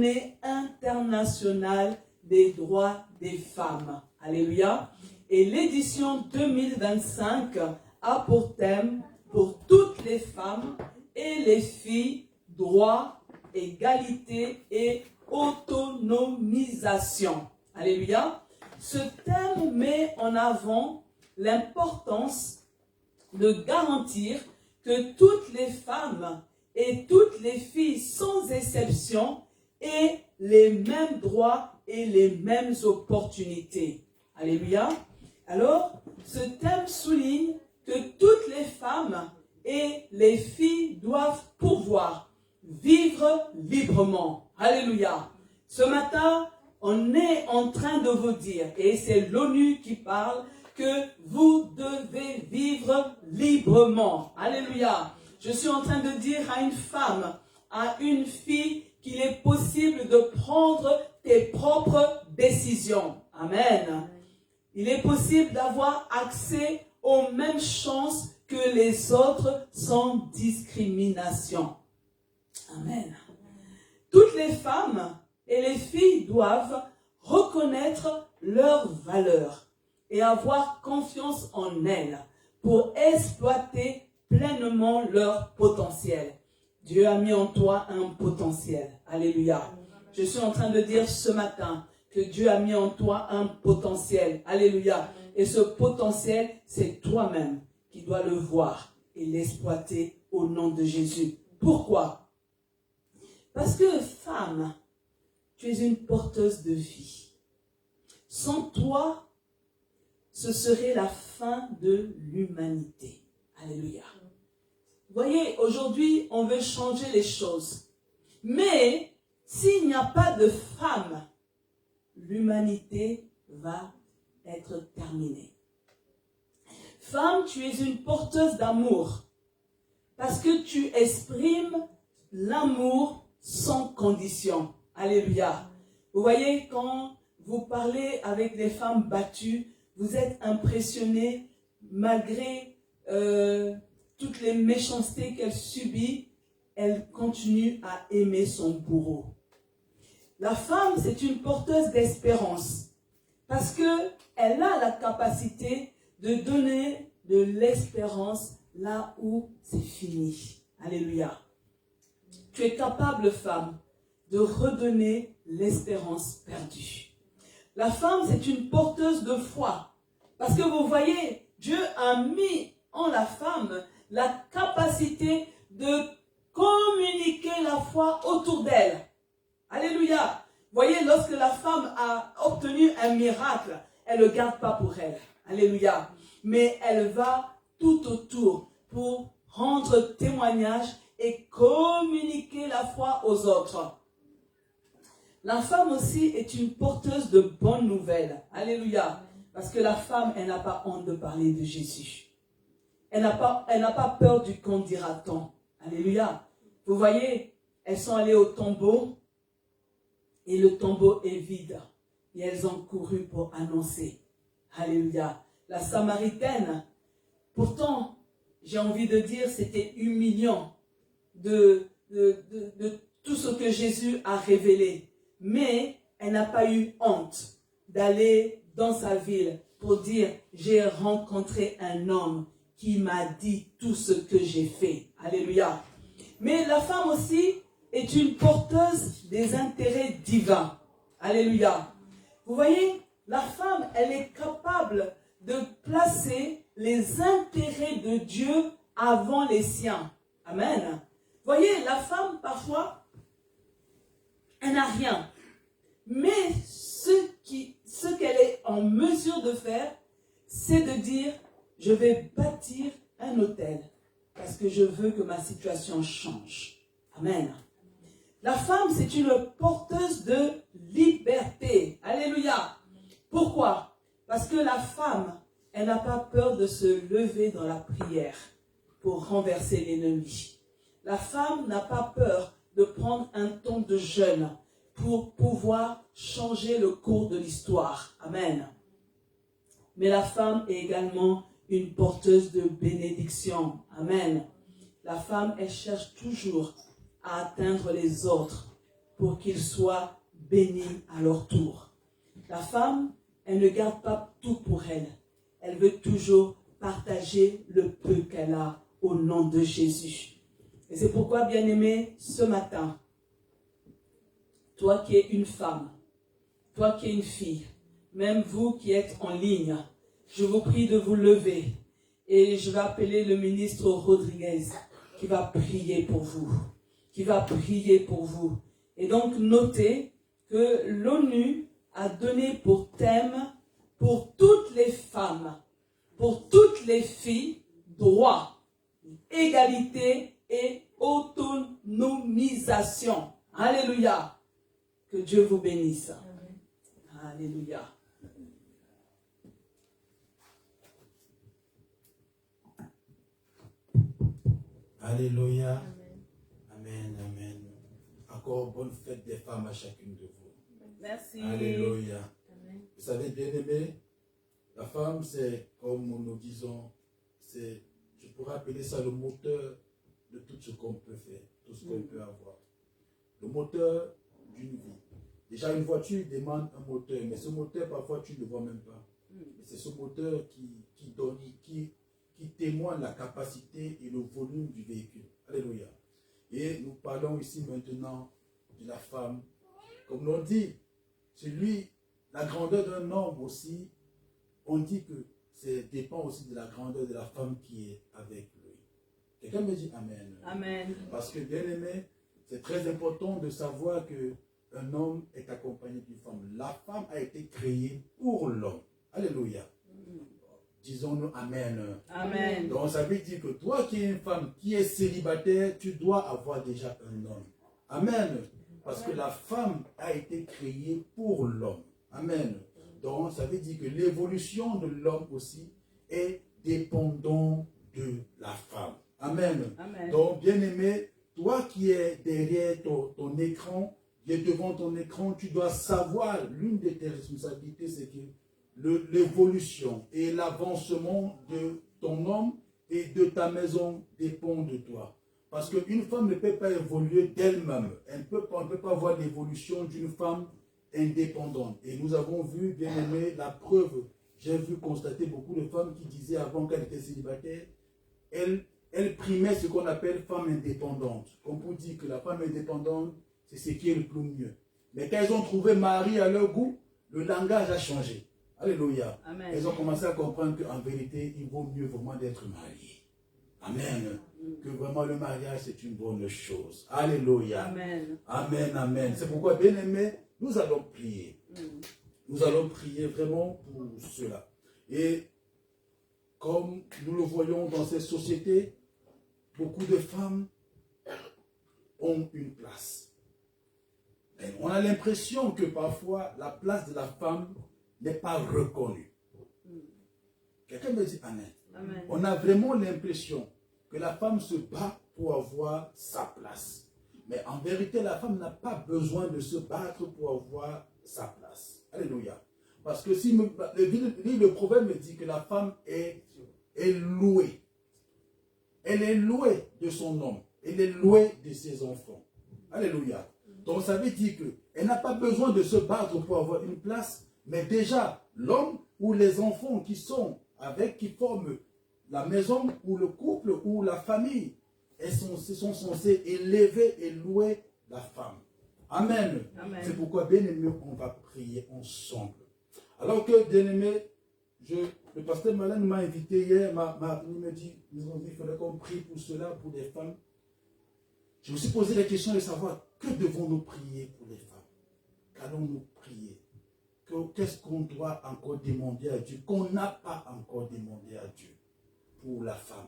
Journée internationale des droits des femmes. Alléluia. Et l'édition 2025 a pour thème pour toutes les femmes et les filles, droit, égalité et autonomisation. Alléluia. Ce thème met en avant l'importance de garantir que toutes les femmes et toutes les filles, sans exception, aient les mêmes droits et les mêmes opportunités. Alléluia. Alors, ce thème souligne que toutes les femmes et les filles doivent pouvoir vivre librement. Alléluia. Ce matin, on est en train de vous dire, et c'est l'ONU qui parle, que vous devez vivre librement. Alléluia. Je suis en train de dire à une femme, à une fille, qu'il est possible de prendre tes propres décisions. Amen. Il est possible d'avoir accès aux mêmes chances que les autres sans discrimination. Amen. Toutes les femmes et les filles doivent reconnaître leurs valeurs et avoir confiance en elles pour exploiter pleinement leur potentiel. Dieu a mis en toi un potentiel. Alléluia. Je suis en train de dire ce matin que Dieu a mis en toi un potentiel. Alléluia. Et ce potentiel, c'est toi-même qui dois le voir et l'exploiter au nom de Jésus. Pourquoi? Parce que femme, tu es une porteuse de vie. Sans toi, ce serait la fin de l'humanité. Alléluia. Vous voyez, aujourd'hui, on veut changer les choses. Mais s'il n'y a pas de femme, l'humanité va être terminée. Femme, tu es une porteuse d'amour. Parce que tu exprimes l'amour sans condition. Alléluia. Vous voyez, quand vous parlez avec des femmes battues, vous êtes impressionnés malgré toutes les méchancetés qu'elle subit, elle continue à aimer son bourreau. La femme, c'est une porteuse d'espérance parce qu'elle a la capacité de donner de l'espérance là où c'est fini. Alléluia. Tu es capable, femme, de redonner l'espérance perdue. La femme, c'est une porteuse de foi parce que vous voyez, Dieu a mis en la femme la capacité de communiquer la foi autour d'elle. Alléluia. Vous voyez, lorsque la femme a obtenu un miracle, elle ne le garde pas pour elle. Alléluia. Mais elle va tout autour pour rendre témoignage et communiquer la foi aux autres. La femme aussi est une porteuse de bonnes nouvelles. Alléluia. Parce que la femme, elle n'a pas honte de parler de Jésus. Elle n'a pas peur du qu'en dira-t-on. Alléluia. Vous voyez, elles sont allées au tombeau et le tombeau est vide. Et elles ont couru pour annoncer. Alléluia. La Samaritaine, pourtant, j'ai envie de dire, c'était humiliant de tout ce que Jésus a révélé. Mais elle n'a pas eu honte d'aller dans sa ville pour dire, j'ai rencontré un homme qui m'a dit tout ce que j'ai fait. Alléluia. Mais la femme aussi est une porteuse des intérêts divins. Alléluia. Vous voyez, la femme, elle est capable de placer les intérêts de Dieu avant les siens. Amen. Vous voyez, la femme, parfois, elle n'a rien. Mais ce qu'elle est en mesure de faire, c'est de dire, je vais bâtir un hôtel parce que je veux que ma situation change. Amen. La femme, c'est une porteuse de liberté. Alléluia. Pourquoi? Parce que la femme, elle n'a pas peur de se lever dans la prière pour renverser l'ennemi. La femme n'a pas peur de prendre un temps de jeûne pour pouvoir changer le cours de l'histoire. Amen. Mais la femme est également une porteuse de bénédiction. Amen. La femme, elle cherche toujours à atteindre les autres pour qu'ils soient bénis à leur tour. La femme, elle ne garde pas tout pour elle. Elle veut toujours partager le peu qu'elle a au nom de Jésus. Et c'est pourquoi, bien-aimé, ce matin, toi qui es une femme, toi qui es une fille, même vous qui êtes en ligne, je vous prie de vous lever et je vais appeler le ministre Rodriguez qui va prier pour vous, qui va prier pour vous. Et donc notez que l'ONU a donné pour thème pour toutes les femmes, pour toutes les filles, droit, égalité et autonomisation. Alléluia. Que Dieu vous bénisse. Amen. Alléluia. Alléluia. Amen. Amen. Amen. Encore bonne fête des femmes à chacune de vous. Merci. Alléluia. Amen. Vous savez, bien-aimés, la femme, c'est, comme nous disons, c'est, je pourrais appeler ça le moteur de tout ce qu'on peut faire, tout ce qu'on peut avoir. Le moteur d'une vie. Déjà, une voiture demande un moteur, mais ce moteur, parfois, tu ne le vois même pas. C'est ce moteur qui témoigne la capacité et le volume du véhicule. Alléluia. Et nous parlons ici maintenant de la femme. Comme l'on dit, la grandeur d'un homme aussi, on dit que ça dépend aussi de la grandeur de la femme qui est avec lui. Quelqu'un me dit Amen. Amen. Parce que, bien aimé, c'est très important de savoir qu'un homme est accompagné d'une femme. La femme a été créée pour l'homme. Alléluia. Disons-nous Amen. Amen. Donc ça veut dire que toi qui es une femme qui est célibataire, tu dois avoir déjà un homme. Amen. Parce que la femme a été créée pour l'homme. Amen. Donc ça veut dire que l'évolution de l'homme aussi est dépendante de la femme. Amen. Amen. Donc bien aimé, toi qui es derrière ton écran, qui es devant ton écran, tu dois savoir, l'une de tes responsabilités, c'est que l'évolution et l'avancement de ton homme et de ta maison dépend de toi. Parce qu'une femme ne peut pas évoluer d'elle-même. On ne peut pas voir l'évolution d'une femme indépendante. Et nous avons vu, bien aimé, la preuve. J'ai vu constater beaucoup de femmes qui disaient avant qu'elles étaient célibataires, elles primaient ce qu'on appelle femme indépendante. Comme pour dire que la femme indépendante, c'est ce qui est le plus mieux. Mais quand elles ont trouvé mari à leur goût, le langage a changé. Alléluia. Amen. Elles ont commencé à comprendre qu'en vérité, il vaut mieux vraiment d'être marié. Amen. Que vraiment le mariage, c'est une bonne chose. Alléluia. Amen. Amen, amen. C'est pourquoi, bien aimé, nous allons prier. Nous allons prier vraiment pour cela. Et comme nous le voyons dans ces sociétés, beaucoup de femmes ont une place. Et on a l'impression que parfois, la place de la femme n'est pas reconnue. Quelqu'un me dit Amen. Amen. On a vraiment l'impression que la femme se bat pour avoir sa place. Mais en vérité, la femme n'a pas besoin de se battre pour avoir sa place. Alléluia. Parce que si le proverbe me dit que la femme est louée. Elle est louée de son homme. Elle est louée de ses enfants. Alléluia. Donc ça veut dire qu'elle n'a pas besoin de se battre pour avoir une place. Mais déjà, l'homme ou les enfants qui sont avec, qui forment la maison ou le couple ou la famille, sont censés élever et louer la femme. Amen. Amen. C'est pourquoi, bien aimé, on va prier ensemble. Alors que, bien aimé, le pasteur Malène m'a invité hier, il m'a dit, il faudrait qu'on prie pour cela, pour les femmes. Je me suis posé la question de savoir, que devons-nous prier pour les femmes? Qu'allons-nous prier? Qu'est-ce qu'on doit encore demander à Dieu, qu'on n'a pas encore demandé à Dieu pour la femme?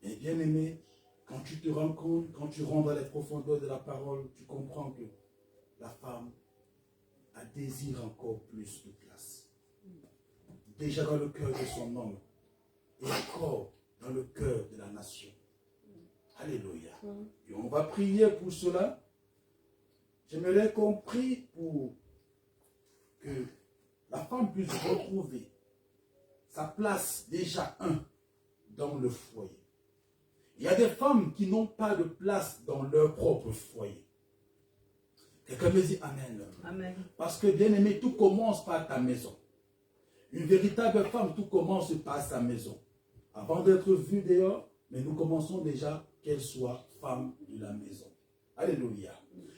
Et bien aimé, quand tu te rends compte, quand tu rentres dans les profondeurs de la parole, tu comprends que la femme a désir encore plus de place. Déjà dans le cœur de son homme et encore dans le cœur de la nation. Alléluia. Et on va prier pour cela. J'aimerais qu'on prie pour que la femme puisse retrouver sa place déjà dans le foyer. Il y a des femmes qui n'ont pas de place dans leur propre foyer. Quelqu'un me dit Amen. Amen. Parce que, bien-aimé, tout commence par ta maison. Une véritable femme, tout commence par sa maison. Avant d'être vue dehors, mais nous commençons déjà qu'elle soit femme de la maison. Alléluia.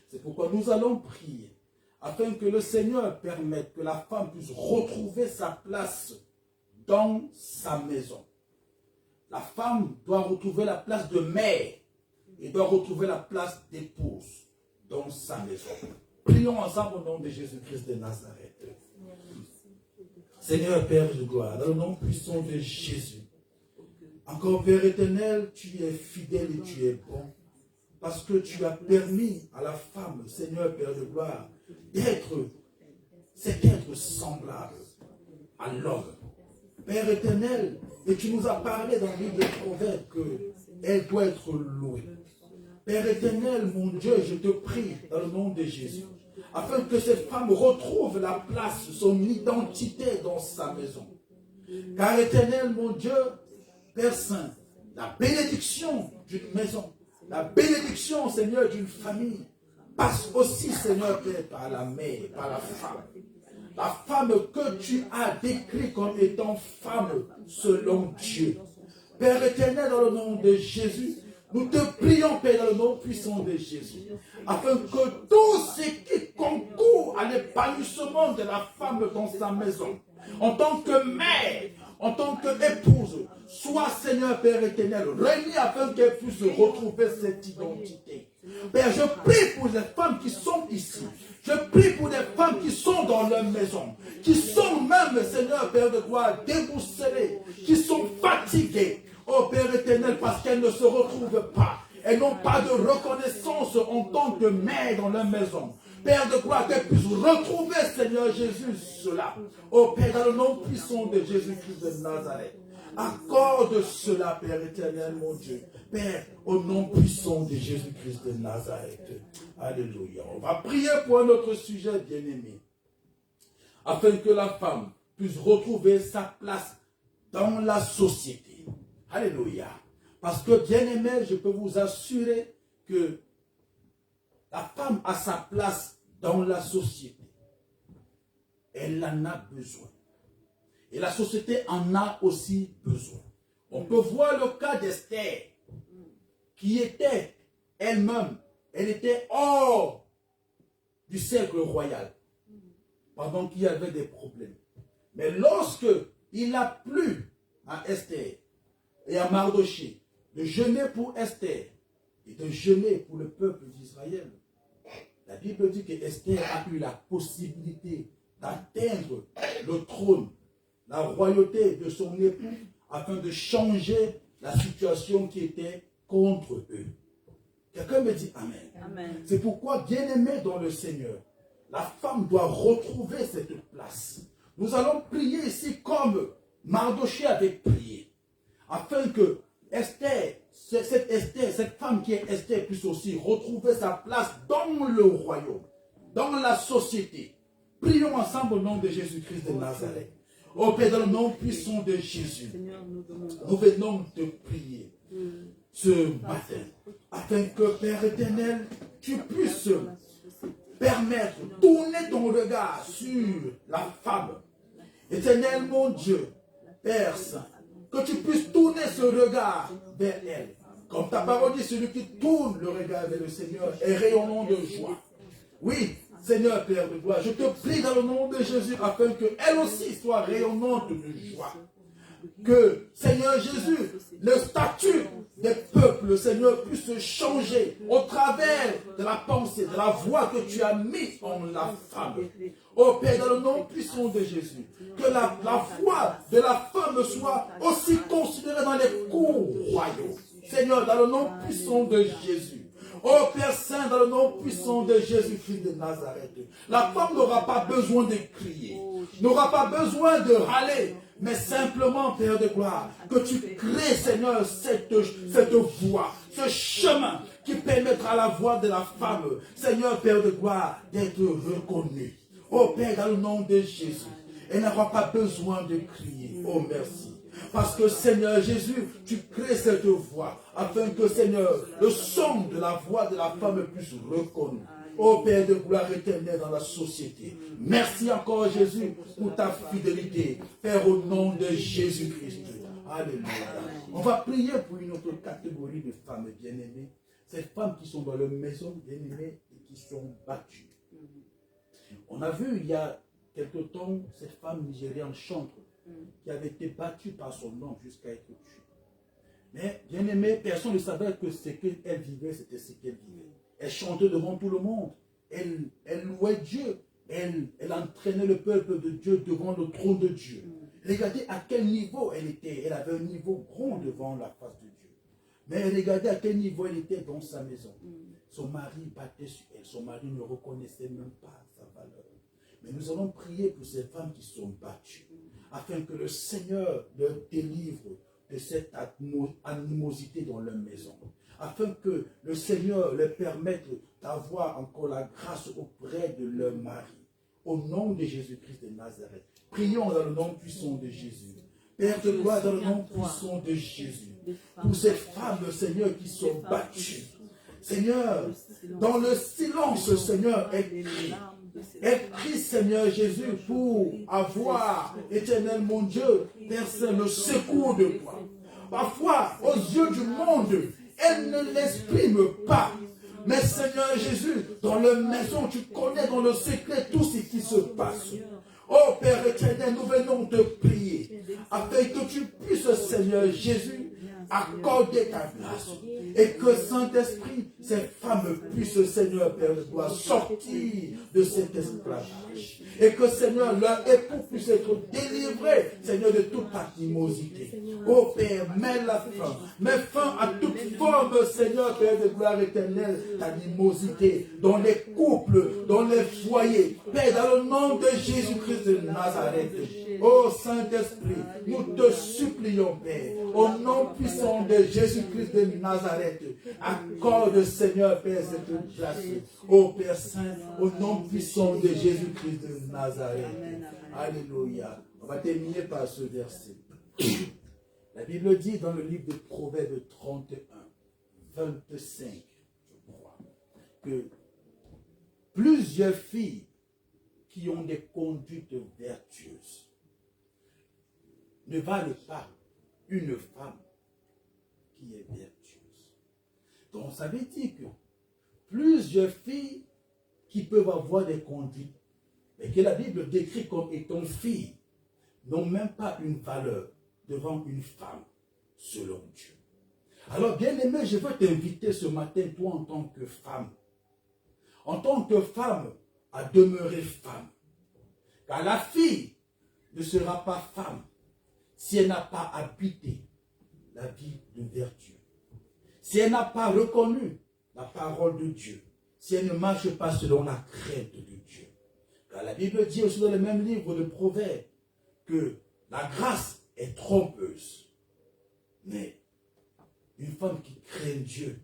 C'est pourquoi nous allons prier, afin que le Seigneur permette que la femme puisse retrouver sa place dans sa maison. La femme doit retrouver la place de mère et doit retrouver la place d'épouse dans sa maison. Prions ensemble au nom de Jésus-Christ de Nazareth. Seigneur Père de gloire, dans le nom puissant de Jésus, encore Père éternel, tu es fidèle et tu es bon, parce que tu as permis à la femme, Seigneur Père de gloire, d'être cet être semblable à l'homme. Père éternel, et tu nous as parlé dans le livre des Proverbes qu'elle doit être louée. Père éternel, mon Dieu, je te prie dans le nom de Jésus, afin que cette femme retrouve la place, son identité dans sa maison. Car éternel, mon Dieu, Père Saint, la bénédiction d'une maison, la bénédiction, Seigneur, d'une famille, passe aussi, Seigneur Père, par la mère, par la femme. La femme que tu as décrite comme étant femme selon Dieu. Père éternel, dans le nom de Jésus, nous te prions, Père, dans le nom puissant de Jésus, afin que tout ce qui concourt à l'épanouissement de la femme dans sa maison, en tant que mère, en tant qu'épouse, soit, Seigneur Père éternel, réunis afin qu'elle puisse retrouver cette identité. Père, je prie pour les femmes qui sont ici. Je prie pour les femmes qui sont dans leur maison, qui sont même, Seigneur Père de gloire, déboussolées, qui sont fatiguées. Oh Père éternel, parce qu'elles ne se retrouvent pas. Elles n'ont pas de reconnaissance en tant que mère dans leur maison. Père de gloire, qu'elles puissent retrouver, Seigneur Jésus, cela. Oh Père, dans le nom puissant de Jésus-Christ de Nazareth. Accorde cela, Père éternel, mon Dieu. Père, au nom puissant de Jésus-Christ de Nazareth. Alléluia. On va prier pour un autre sujet, bien-aimé. Afin que la femme puisse retrouver sa place dans la société. Alléluia. Parce que, bien-aimé, je peux vous assurer que la femme a sa place dans la société. Elle en a besoin. Et la société en a aussi besoin. On peut voir le cas d'Esther, qui était elle-même, elle était hors du cercle royal, pendant qu'il y avait des problèmes. Mais lorsque il a plu à Esther et à Mardochée de jeûner pour Esther et de jeûner pour le peuple d'Israël, la Bible dit que Esther a eu la possibilité d'atteindre le trône, la royauté de son époux, afin de changer la situation qui était contre eux. Quelqu'un me dit Amen. Amen. C'est pourquoi, bien-aimé dans le Seigneur, la femme doit retrouver cette place. Nous allons prier ici comme Mardochée avait prié, afin que Esther, cette femme qui est Esther, puisse aussi retrouver sa place dans le royaume, dans la société. Prions ensemble au nom de Jésus-Christ de Nazareth. Au Père, dans le nom puissant de Jésus, nous venons te prier ce matin, afin que, Père éternel, tu puisses permettre de tourner ton regard sur la femme. Éternel, mon Dieu, Père Saint, que tu puisses tourner ce regard vers elle. Comme ta parole dit, celui qui tourne le regard vers le Seigneur est rayonnant de joie. Oui, Seigneur Père de gloire, je te prie dans le nom de Jésus afin qu'elle aussi soit rayonnante de joie. Que, Seigneur Jésus, le statut des peuples, Seigneur, puisse changer au travers de la pensée, de la voix que tu as mise en la femme. Ô Père, dans le nom puissant de Jésus, que la voix de la femme soit aussi considérée dans les cours royaux. Seigneur, dans le nom puissant de Jésus. Oh Père Saint, dans le nom puissant de Jésus-Christ de Nazareth, la femme n'aura pas besoin de crier, n'aura pas besoin de râler, mais simplement, Père de gloire, que tu crées, Seigneur, cette voie, ce chemin qui permettra à la voix de la femme, Seigneur, Père de gloire, d'être reconnue. Oh Père, dans le nom de Jésus, elle n'aura pas besoin de crier. Oh merci. Parce que, Seigneur Jésus, tu crées cette voix, afin que, Seigneur, le son de la voix de la femme puisse reconnaître. Ô Père de gloire éternelle dans la société. Merci encore Jésus pour ta fidélité. Père, au nom de Jésus-Christ. Alléluia. On va prier pour une autre catégorie de femmes bien-aimées. Ces femmes qui sont dans leur maison bien-aimées et qui sont battues. On a vu il y a quelque temps cette femme nigériane chantre qui avait été battue par son homme jusqu'à être tuée. Mais bien aimé, personne ne savait que ce qu'elle vivait, c'était ce qu'elle vivait. Elle chantait devant tout le monde. Elle louait Dieu. Elle entraînait le peuple de Dieu devant le trône de Dieu. Regardez à quel niveau elle était. Elle avait un niveau grand devant la face de Dieu. Mais regardez à quel niveau elle était dans sa maison. Son mari battait sur elle. Son mari ne reconnaissait même pas sa valeur. Mais nous allons prier pour ces femmes qui sont battues, afin que le Seigneur leur délivre de cette animosité dans leur maison, afin que le Seigneur leur permette d'avoir encore la grâce auprès de leur mari. Au nom de Jésus-Christ de Nazareth, prions dans le nom puissant de Jésus. Père de gloire, dans le nom puissant de Jésus, pour ces femmes, Seigneur, qui sont battues. Seigneur, dans le silence, Seigneur, elle crie, Seigneur Jésus, pour avoir, éternel mon Dieu, Père Saint, le secours de toi. Parfois, aux yeux du monde, elle ne l'exprime pas. Mais Seigneur Jésus, dans leur maison, tu connais dans le secret tout ce qui se passe. Oh Père éternel, nous venons te prier, afin que tu puisses, Seigneur Jésus, accorder ta grâce. Et que Saint-Esprit, ces femmes puissent, Seigneur Père de gloire, sortir de cet esclavage. Et que, Seigneur, leur époux puisse être délivré, Seigneur, de toute animosité. Oh Père, mets fin à toute forme, Seigneur Père de gloire éternelle, d'animosité dans les couples, dans les foyers. Père, dans le nom de Jésus-Christ de Nazareth. Oh Saint-Esprit, nous te supplions, Père, au nom puissant de Jésus-Christ de Nazareth, accorde, Seigneur, Père, cette grâce. Oh Père Saint, au nom puissant de Jésus-Christ de Nazareth. Alléluia. On va terminer par ce verset. La Bible dit dans le livre de Proverbes 31, 25, je crois, que plusieurs filles qui ont des conduites vertueuses ne valent pas une femme qui est vertueuse. Donc ça veut dire que plusieurs filles qui peuvent avoir des conduites, mais que la Bible décrit comme étant filles, n'ont même pas une valeur devant une femme selon Dieu. Alors bien aimé, je veux t'inviter ce matin, toi en tant que femme, à demeurer femme. Car la fille ne sera pas femme si elle n'a pas habité la vie de vertu. Si elle n'a pas reconnu la parole de Dieu. Si elle ne marche pas selon la crainte de Dieu. Car la Bible dit aussi dans le même livre de Proverbes que la grâce est trompeuse. Mais une femme qui craint Dieu,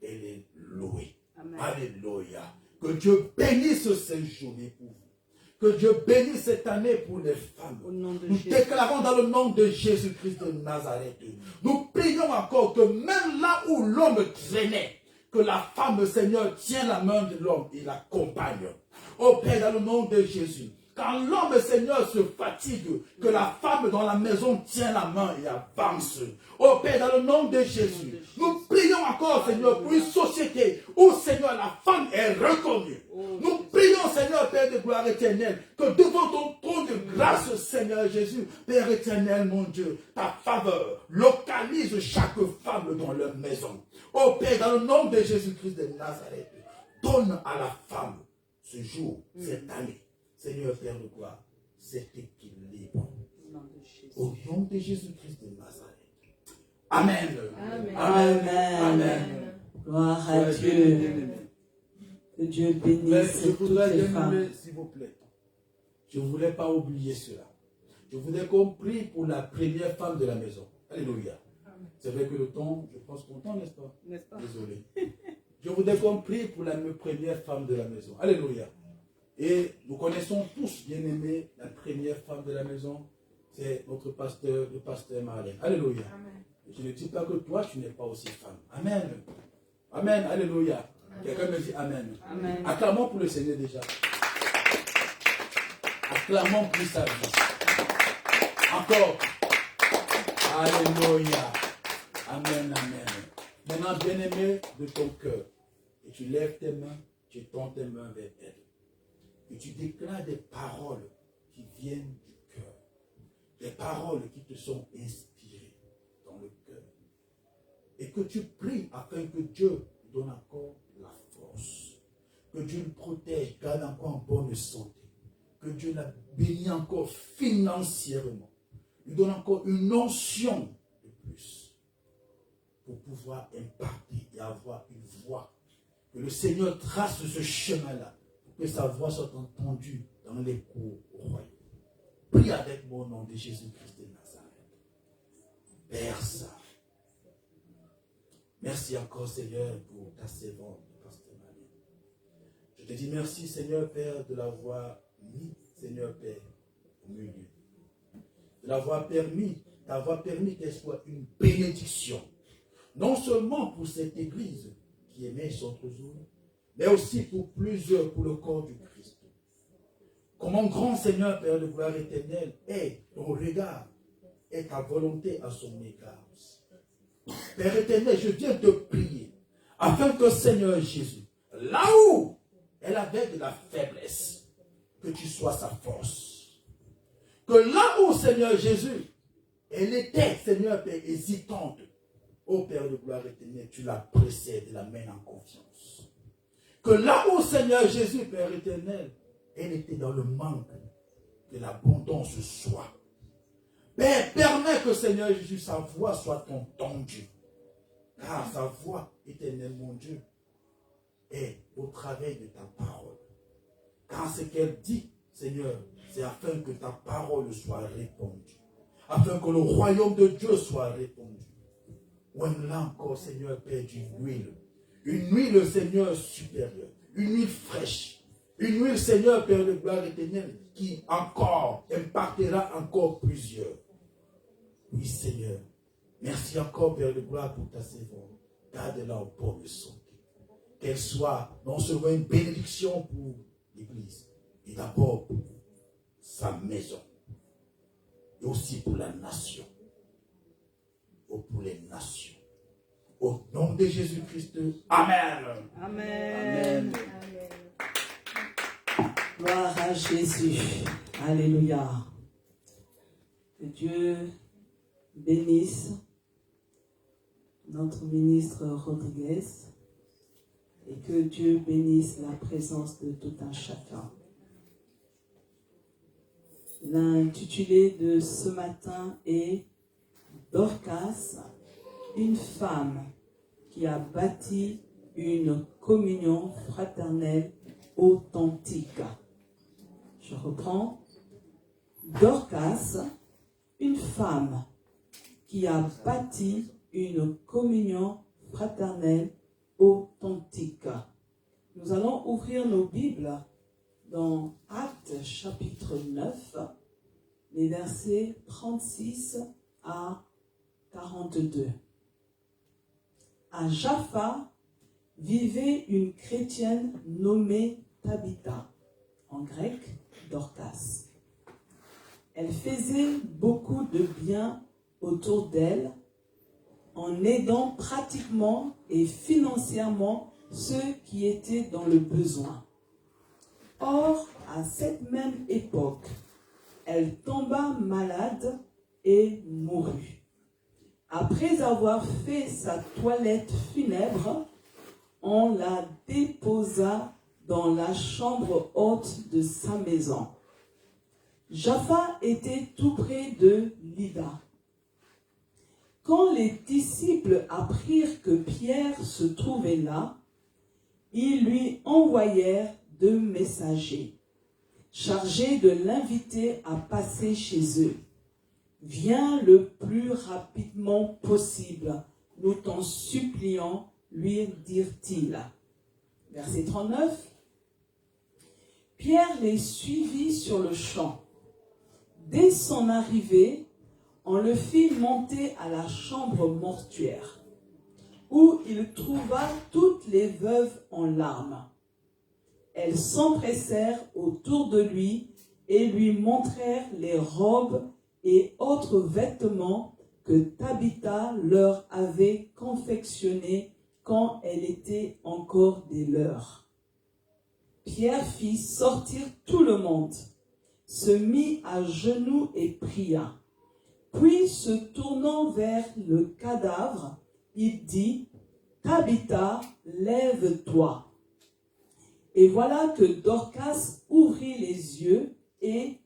elle est louée. Amen. Alléluia. Que Dieu bénisse cette journée pour vous. Que Dieu bénisse cette année pour les femmes. Nous déclarons dans le nom de Jésus-Christ de Nazareth. Nous prions encore que même là où l'homme traînait, que la femme, Seigneur, tient la main de l'homme et l'accompagne. Ô Père, dans le nom de Jésus. Quand l'homme, Seigneur, se fatigue, que la femme dans la maison tient la main et avance. Ô Père, dans le nom de Jésus, nous prions encore, Seigneur, pour une société où, Seigneur, la femme est reconnue. Nous prions, Seigneur, Père de gloire éternelle, que devant ton trône de grâce, Seigneur Jésus, Père éternel, mon Dieu, ta faveur localise chaque femme dans leur maison. Ô Père, dans le nom de Jésus-Christ de Nazareth, donne à la femme ce jour, cette année, Seigneur Père de gloire, cet équilibre. Au nom de Jésus-Christ de Nazareth. Amen. Amen. Amen. Amen. Gloire à Dieu. Que Dieu bénisse toutes les femmes. S'il vous plaît, je ne voulais pas oublier cela. Je voudrais qu'on prie pour la première femme de la maison. Alléluia. C'est vrai que le temps, je pense qu'on temps, n'est-ce pas? Désolé. Je voudrais qu'on prie pour la première femme de la maison. Alléluia. Et nous connaissons tous, bien aimés, la première femme de la maison, c'est notre pasteur, le pasteur Marlène. Alléluia. Amen. Je ne dis pas que toi, tu n'es pas aussi femme. Amen. Amen. Alléluia. Quelqu'un me dit Amen. Amen. Acclamons pour le Seigneur déjà. Acclamons pour sa vie. Encore. Alléluia. Amen, amen. Maintenant, bien-aimé de ton cœur, et tu lèves tes mains, tu tends tes mains vers elle. Et tu déclares des paroles qui viennent du cœur. Des paroles qui te sont inspirées dans le cœur. Et que tu pries afin que Dieu donne encore la force. Que Dieu le protège, garde encore en bonne santé. Que Dieu la bénisse encore financièrement. Lui donne encore une onction de plus. Pour pouvoir impacter et avoir une voix. Que le Seigneur trace ce chemin-là. Pour que sa voix soit entendue dans les cours au royaume. Prie avec moi au nom de Jésus-Christ de Nazareth. Père Saint. Merci encore, Seigneur, pour ta servante, Pasteur Marie. Je te dis merci, Seigneur Père, de l'avoir mis, Seigneur Père, au milieu. De l'avoir permis, d'avoir permis qu'elle soit une bénédiction. Non seulement pour cette église qui émet son trésor, mais aussi pour plusieurs, pour le corps du Christ. Comment grand Seigneur, Père de gloire éternelle, est ton regard, est ta volonté à son égard aussi. Père éternel, je viens te prier, afin que Seigneur Jésus, là où elle avait de la faiblesse, que tu sois sa force. Que là où, Seigneur Jésus, elle était, Seigneur Père, hésitante, ô Père de gloire éternelle, tu la précèdes et la mènes en confiance. Que là où, Seigneur Jésus, Père éternel, elle était dans le manque, que l'abondance soit. Père, permets que, Seigneur Jésus, sa voix soit entendue. Car sa voix, éternel mon Dieu, est au travers de ta parole. Car ce qu'elle dit, Seigneur, c'est afin que ta parole soit répandue. Afin que le royaume de Dieu soit répandu. On a encore, Seigneur Père, d'une huile. Une huile, Seigneur, supérieure. Une huile fraîche. Une huile, Seigneur, Père de gloire éternelle, qui encore impactera encore plusieurs. Oui, Seigneur. Merci encore, Père de gloire, pour ta servante. Garde-la en bonne santé. Qu'elle soit non seulement une bénédiction pour l'Église, mais d'abord pour sa maison. Et aussi pour la nation. Ou pour les nations. Au nom de Jésus-Christ. Amen. Amen. Amen. Gloire à Jésus. Alléluia. Que Dieu bénisse notre ministre Rodriguez et que Dieu bénisse la présence de tout un chacun. L'intitulé de ce matin est Dorcas, une femme qui a bâti une communion fraternelle authentique. Je reprends. Dorcas, une femme qui a bâti une communion fraternelle authentique. Nous allons ouvrir nos Bibles dans Actes chapitre 9, les versets 36 à 42. À Jaffa vivait une chrétienne nommée Tabitha, en grec Dorcas. Elle faisait beaucoup de bien autour d'elle en aidant pratiquement et financièrement ceux qui étaient dans le besoin. Or, à cette même époque, elle tomba malade et mourut. Après avoir fait sa toilette funèbre, on la déposa dans la chambre haute de sa maison. Jaffa était tout près de Lydda. Quand les disciples apprirent que Pierre se trouvait là, ils lui envoyèrent 2 messagers, chargés de l'inviter à passer chez eux. « Viens le plus rapidement possible, nous t'en supplions, lui dirent-ils. » Verset 39. Pierre les suivit sur le champ. Dès son arrivée, on le fit monter à la chambre mortuaire, où il trouva toutes les veuves en larmes. Elles s'empressèrent autour de lui et lui montrèrent les robes et autres vêtements que Tabitha leur avait confectionnés quand elle était encore des leurs. Pierre fit sortir tout le monde, se mit à genoux et pria. Puis, se tournant vers le cadavre, il dit, « Tabitha, lève-toi. » Et voilà que Dorcas ouvrit les yeux et,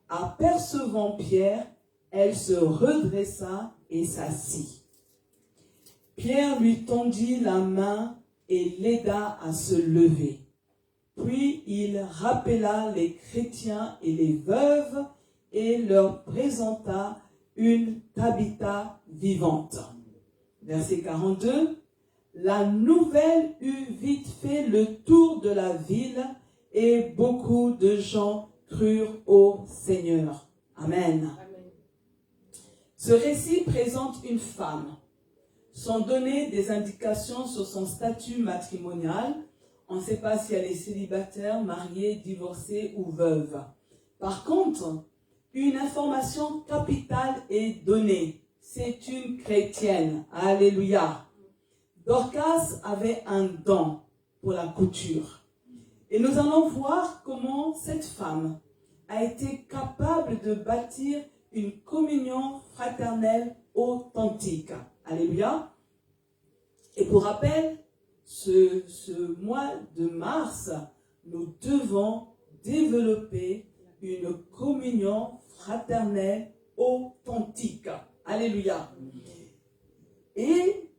apercevant Pierre, elle se redressa et s'assit. Pierre lui tendit la main et l'aida à se lever. Puis il rappela les chrétiens et les veuves et leur présenta une Tabitha vivante. Verset 42. La nouvelle eut vite fait le tour de la ville et beaucoup de gens crurent au Seigneur. Amen. Amen. Ce récit présente une femme, sans donner des indications sur son statut matrimonial. On ne sait pas si elle est célibataire, mariée, divorcée ou veuve. Par contre, une information capitale est donnée. C'est une chrétienne. Alléluia. Dorcas avait un don pour la couture. Et nous allons voir comment cette femme a été capable de bâtir une communion fraternelle authentique. Alléluia. Et pour rappel, ce mois de mars, nous devons développer une communion fraternelle authentique. Alléluia. Et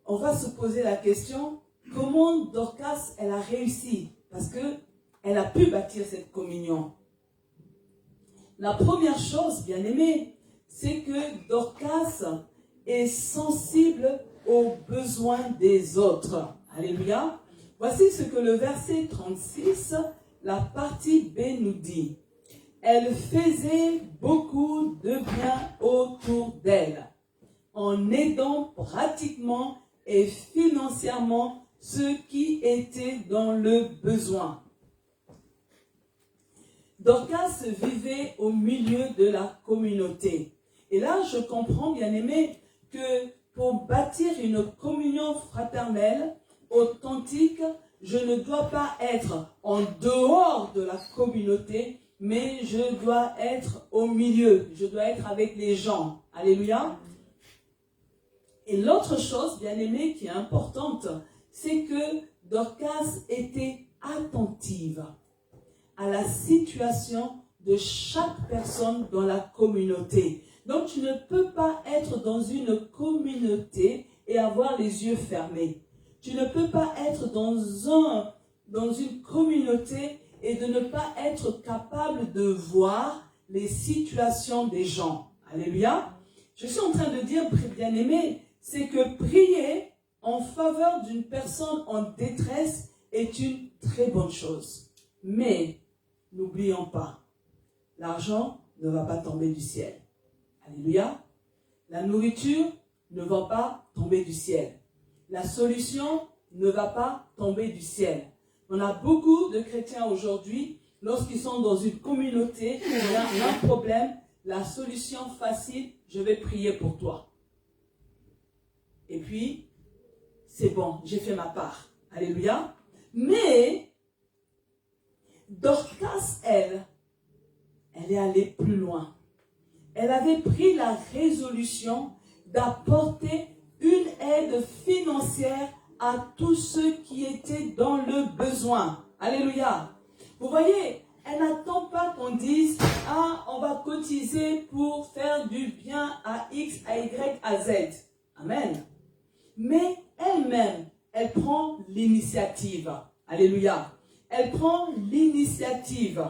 on va se poser la question, comment Dorcas, elle a réussi? Parce qu'elle a pu bâtir cette communion. La première chose, bien aimé, c'est que Dorcas est sensible aux besoins des autres. Alléluia. Voici ce que le verset 36, la partie B nous dit. Elle faisait beaucoup de bien autour d'elle, en aidant pratiquement et financièrement ceux qui étaient dans le besoin. Dorcas vivait au milieu de la communauté. Et là, je comprends, bien aimé, que pour bâtir une communion fraternelle authentique, je ne dois pas être en dehors de la communauté, mais je dois être au milieu. Je dois être avec les gens. Alléluia. Et l'autre chose, bien aimé, qui est importante, c'est que Dorcas était attentive à la situation de chaque personne dans la communauté. Donc, tu ne peux pas être dans une communauté et avoir les yeux fermés. Tu ne peux pas être dans une communauté et de ne pas être capable de voir les situations des gens. Alléluia. Je suis en train de dire, bien aimé, c'est que prier en faveur d'une personne en détresse est une très bonne chose. Mais, n'oublions pas, l'argent ne va pas tomber du ciel. Alléluia. La nourriture ne va pas tomber du ciel. La solution ne va pas tomber du ciel. On a beaucoup de chrétiens aujourd'hui, lorsqu'ils sont dans une communauté, il y a un problème, la solution facile, je vais prier pour toi. Et puis, c'est bon, j'ai fait ma part. Alléluia. Mais, Dorcas, elle est allée plus loin. Elle avait pris la résolution d'apporter une aide financière à tous ceux qui étaient dans le besoin. Alléluia. Vous voyez, elle n'attend pas qu'on dise, ah, on va cotiser pour faire du bien à X, à Y, à Z. Amen. Mais elle-même, elle prend l'initiative. Alléluia. Elle prend l'initiative.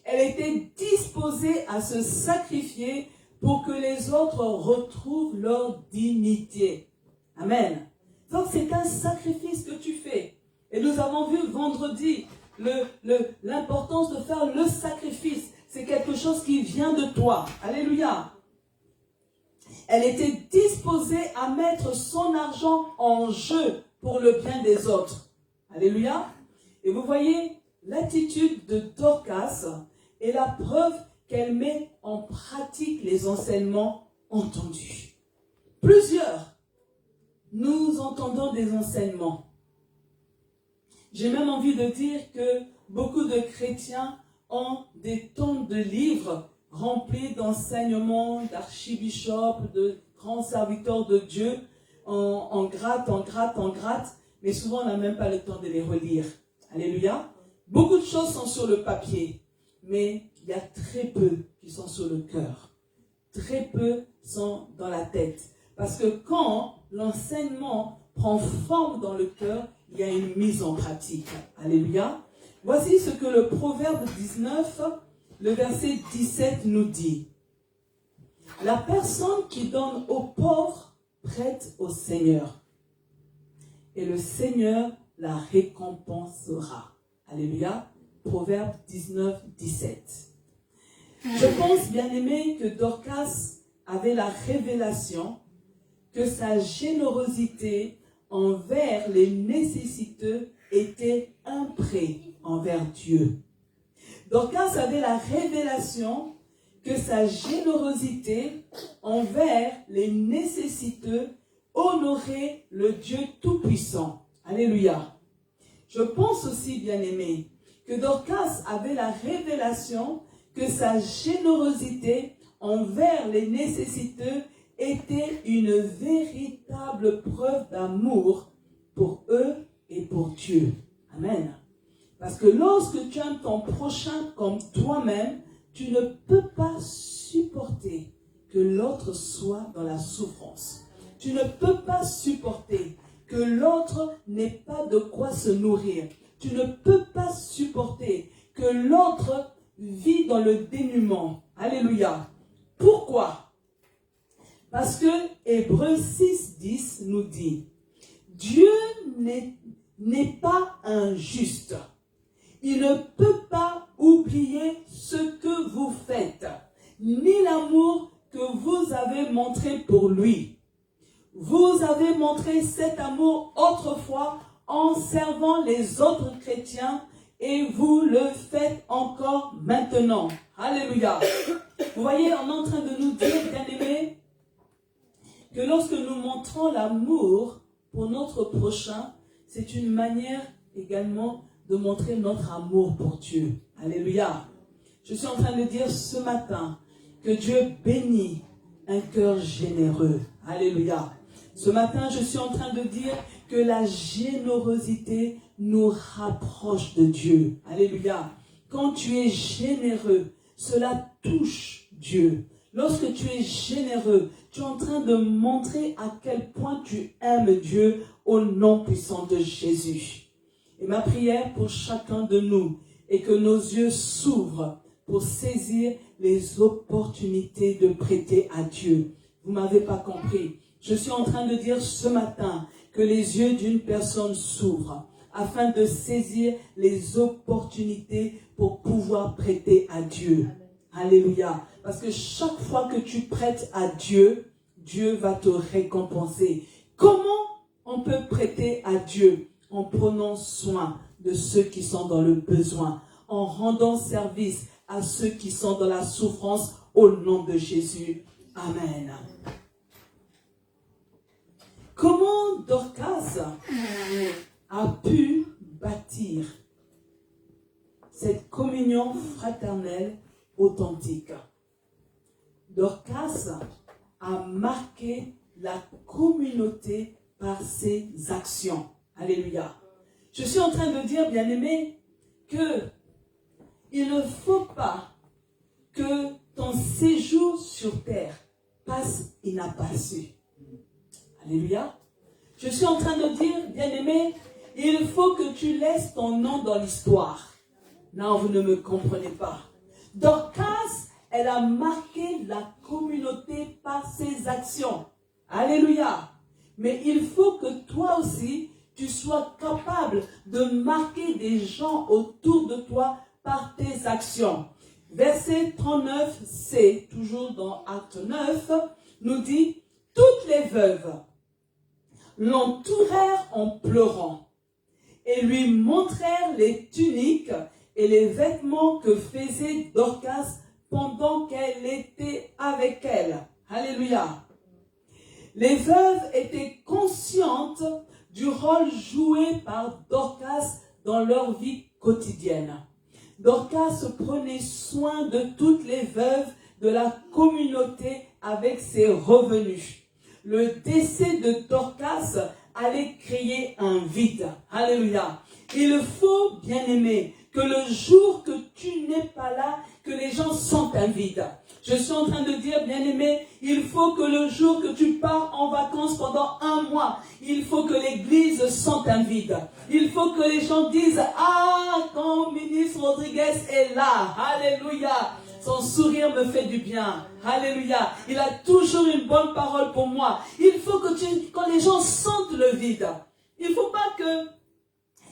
Elle était disposée à se sacrifier pour que les autres retrouvent leur dignité. Amen. Donc c'est un sacrifice que tu fais. Et nous avons vu vendredi l'importance de faire le sacrifice. C'est quelque chose qui vient de toi. Alléluia. Elle était disposée à mettre son argent en jeu pour le bien des autres. Alléluia. Et vous voyez, l'attitude de Dorcas est la preuve qu'elle met en pratique les enseignements entendus. Plusieurs, nous entendons des enseignements. J'ai même envie de dire que beaucoup de chrétiens ont des tonnes de livres remplis d'enseignements, d'archibishops, de grands serviteurs de Dieu, en gratte, mais souvent on n'a même pas le temps de les relire. Alléluia. Beaucoup de choses sont sur le papier, mais il y a très peu qui sont sur le cœur. Très peu sont dans la tête. Parce que quand l'enseignement prend forme dans le cœur, il y a une mise en pratique. Alléluia. Voici ce que le Proverbe 19, le verset 17 nous dit. La personne qui donne aux pauvres prête au Seigneur, et le Seigneur la récompensera. Alléluia. Proverbe 19, 17. Je pense, bien aimé, que Dorcas avait la révélation que sa générosité envers les nécessiteux était un prêt envers Dieu. Dorcas avait la révélation que sa générosité envers les nécessiteux honorait le Dieu Tout-Puissant. Alléluia. Je pense aussi, bien-aimé, que Dorcas avait la révélation que sa générosité envers les nécessiteux était une véritable preuve d'amour pour eux et pour Dieu. Amen. Parce que lorsque tu aimes ton prochain comme toi-même, tu ne peux pas supporter que l'autre soit dans la souffrance. Tu ne peux pas supporter que l'autre n'ait pas de quoi se nourrir. Tu ne peux pas supporter que l'autre vit dans le dénuement. Alléluia. Pourquoi? Parce que Hébreux 6:10 nous dit, Dieu n'est pas injuste. Il ne peut pas oublier ce que vous faites, ni l'amour que vous avez montré pour lui. Vous avez montré cet amour autrefois en servant les autres chrétiens et vous le faites encore maintenant. Alléluia. Vous voyez, on est en train de nous dire, bien-aimés, que lorsque nous montrons l'amour pour notre prochain, c'est une manière également de montrer notre amour pour Dieu. Alléluia. Je suis en train de dire ce matin que Dieu bénit un cœur généreux. Alléluia. Ce matin, je suis en train de dire que la générosité nous rapproche de Dieu. Alléluia. Quand tu es généreux, cela touche Dieu. Lorsque tu es généreux, tu es en train de montrer à quel point tu aimes Dieu au nom puissant de Jésus. Et ma prière pour chacun de nous est que nos yeux s'ouvrent pour saisir les opportunités de prêter à Dieu. Vous ne m'avez pas compris. Je suis en train de dire ce matin que les yeux d'une personne s'ouvrent afin de saisir les opportunités pour pouvoir prêter à Dieu. Alléluia. Parce que chaque fois que tu prêtes à Dieu, Dieu va te récompenser. Comment on peut prêter à Dieu? En prenant soin de ceux qui sont dans le besoin, en rendant service à ceux qui sont dans la souffrance au nom de Jésus. Amen. Comment Dorcas a pu bâtir cette communion fraternelle authentique? Dorcas a marqué la communauté par ses actions. Alléluia. Je suis en train de dire, bien-aimé, que il ne faut pas que ton séjour sur terre passe inaperçu. Alléluia. Je suis en train de dire, bien-aimé, il faut que tu laisses ton nom dans l'histoire. Non, vous ne me comprenez pas. Dorcas, elle a marqué la communauté par ses actions. Alléluia. Mais il faut que toi aussi, tu sois capable de marquer des gens autour de toi par tes actions. Verset 39c, toujours dans Acte 9, nous dit, Toutes les veuves l'entourèrent en pleurant et lui montrèrent les tuniques et les vêtements que faisait Dorcas pendant qu'elle était avec elle. Alléluia. Les veuves étaient conscientes du rôle joué par Dorcas dans leur vie quotidienne. Dorcas prenait soin de toutes les veuves de la communauté avec ses revenus. Le décès de Dorcas allait créer un vide. Alléluia. Il faut, bien-aimé, que le jour que tu n'es pas là, que les gens sentent un vide. Je suis en train de dire, bien-aimé, il faut que le jour que tu pars en vacances pendant 1 mois, il faut que l'église sente un vide. Il faut que les gens disent, ah, quand ministre Rodriguez est là, alléluia, son sourire me fait du bien, alléluia, il a toujours une bonne parole pour moi. Il faut que quand les gens sentent le vide, il ne faut pas que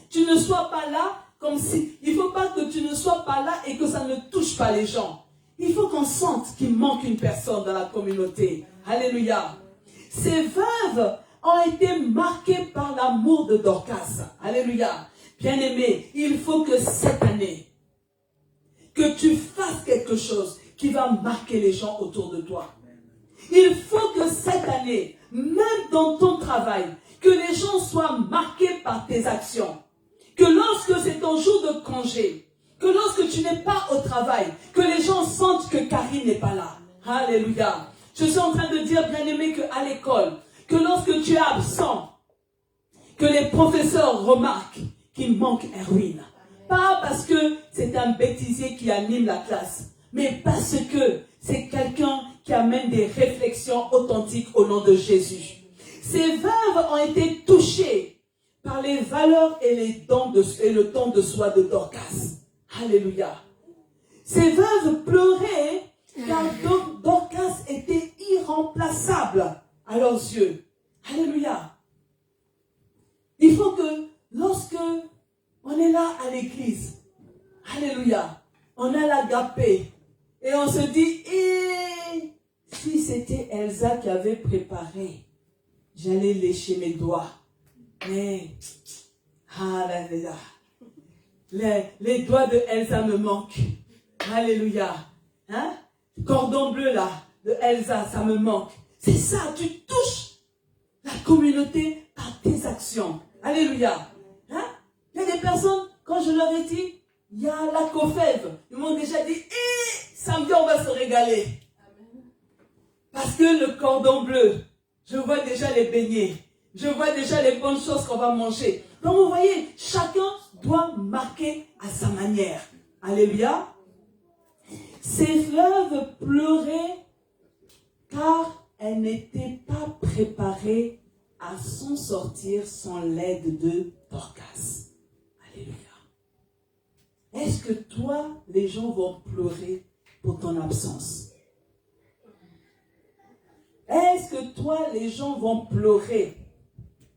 tu ne sois pas là, comme si, il ne faut pas que tu ne sois pas là et que ça ne touche pas les gens. Il faut qu'on sente qu'il manque une personne dans la communauté. Alléluia. Ces veuves ont été marquées par l'amour de Dorcas. Alléluia. Bien-aimé, il faut que cette année, que tu fasses quelque chose qui va marquer les gens autour de toi. Il faut que cette année, même dans ton travail, que les gens soient marqués par tes actions. Que lorsque c'est ton jour de congé, que lorsque tu n'es pas au travail, que les gens sentent que Karine n'est pas là. Alléluia. Je suis en train de dire, bien-aimé, qu'à l'école, que lorsque tu es absent, que les professeurs remarquent qu'il manque Erwin. Pas parce que c'est un bêtisier qui anime la classe, mais parce que c'est quelqu'un qui amène des réflexions authentiques au nom de Jésus. Ces veuves ont été touchées par les valeurs et le don de soi de Dorcas. Alléluia. Ces veuves pleuraient car Dorcas était irremplaçable à leurs yeux. Alléluia. Il faut que lorsque on est là à l'église, alléluia, on a l'agapé et on se dit, si c'était Elsa qui avait préparé, j'allais lécher mes doigts. Mais, alléluia. Les doigts de Elsa me manquent. Alléluia. Hein? Cordon bleu là, de Elsa, ça me manque. C'est ça, tu touches la communauté par tes actions. Alléluia. Hein? Il y a des personnes, quand je leur ai dit, il y a la COFEV, ils m'ont déjà dit, samedi on va se régaler. Parce que le cordon bleu, je vois déjà les beignets. Je vois déjà les bonnes choses qu'on va manger. Donc vous voyez, chacun doit marquer à sa manière. Alléluia. Ces veuves pleuraient car elles n'étaient pas préparées à s'en sortir sans l'aide de Dorcas. Alléluia. Est-ce que toi, les gens vont pleurer pour ton absence? Est-ce que toi, les gens vont pleurer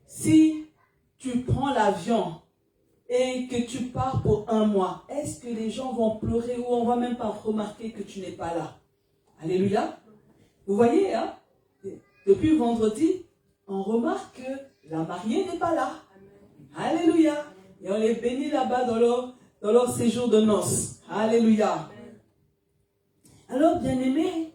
si tu prends l'avion et que tu pars pour 1 mois? Est-ce que les gens vont pleurer ou on ne va même pas remarquer que tu n'es pas là? Alléluia. Vous voyez, hein? Depuis vendredi, on remarque que la mariée n'est pas là. Alléluia. Et on les bénit là-bas dans leur séjour de noces. Alléluia. Alors, bien-aimés,